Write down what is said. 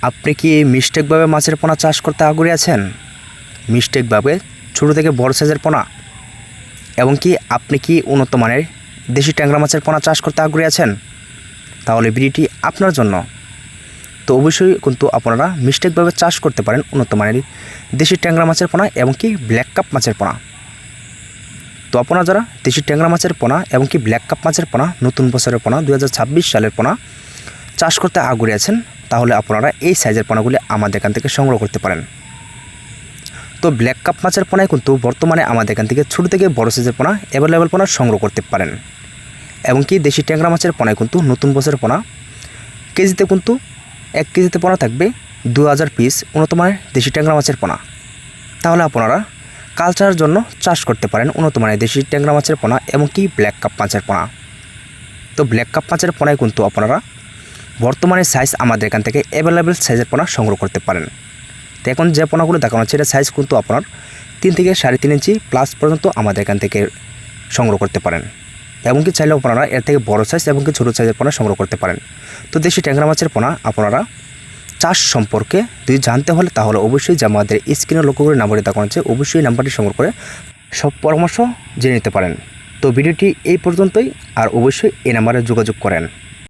আপনি কি মিস্টেকভাবে মাছের পোনা চাষ করতে আগ্রহী আছেন? মিস্টেকভাবে ছোটো থেকে বড় সাইজের পোনা এবং কি আপনি কি উন্নত মানের দেশি ট্যাংরা মাছের পোনা চাষ করতে আগ্রহী আছেন? তাহলে ভিডিওটি আপনার জন্য। তো অবশ্যই কিন্তু আপনারা মিস্টেকভাবে চাষ করতে পারেন উন্নত মানের দেশি ট্যাংরা মাছের পোনা এবং কি ব্ল্যাক কাপ মাছের পোনা। তো আপনারা যারা দেশি ট্যাংরা মাছের পোনা এবং কি ব্ল্যাক কাপ মাছের পোনা নতুন বছরের পোনা 2026 সালের পোনা চাষ করতে আগ্রহী আছেন, তাহলে আপনারা এই সাইজের পোনাগুলি আমাদের এখান থেকে সংগ্রহ করতে পারেন। তো ব্ল্যাক কাপ মাছের পোনায় কিন্তু বর্তমানে আমাদের এখান থেকে ছোটো থেকে বড় সাইজের পোনা অ্যাভেলেবেল পোনা সংগ্রহ করতে পারেন। এবং কি দেশি ট্যাংরা মাছের পোনায় কিন্তু নতুন বছরের পোনা কেজিতে কিন্তু 1 কেজিতে পোনা থাকবে 2000 পিস উন্নত মানের দেশি ট্যাংরা মাছের পোনা। তাহলে আপনারা কালচারের জন্য চাষ করতে পারেন উন্নত মানের দেশি ট্যাংরা মাছের পোনা এবং কি ব্ল্যাক কাপ মাছের পোনা। তো ব্ল্যাক কাপ মাছের পোনায় কিন্তু আপনারা বর্তমানে সাইজ আমাদের এখান থেকে অ্যাভেলেবেল সাইজের পোনা সংগ্রহ করতে পারেন। তো এখন যে পোনাগুলো দেখানো হচ্ছে এটা সাইজ কিন্তু আপনার 3 থেকে 3.5 ইঞ্চি প্লাস পর্যন্ত আমাদের এখান থেকে সংগ্রহ করতে পারেন। এমনকি চাইলে আপনারা এর থেকে বড় সাইজ এবং কি ছোটো সাইজের পোনা সংগ্রহ করতে পারেন। তো দেশি ট্যাংরা মাছের পোনা আপনারা চাষ সম্পর্কে যদি জানতে হলে তাহলে অবশ্যই যে আমাদের স্ক্রিনে লক্ষ্য করে নাম্বারটি দেখানো হচ্ছে অবশ্যই নাম্বারটি সংগ্রহ করে সব পরামর্শ জেনে নিতে পারেন। তো ভিডিওটি এই পর্যন্তই, আর অবশ্যই এই নাম্বারে যোগাযোগ করেন।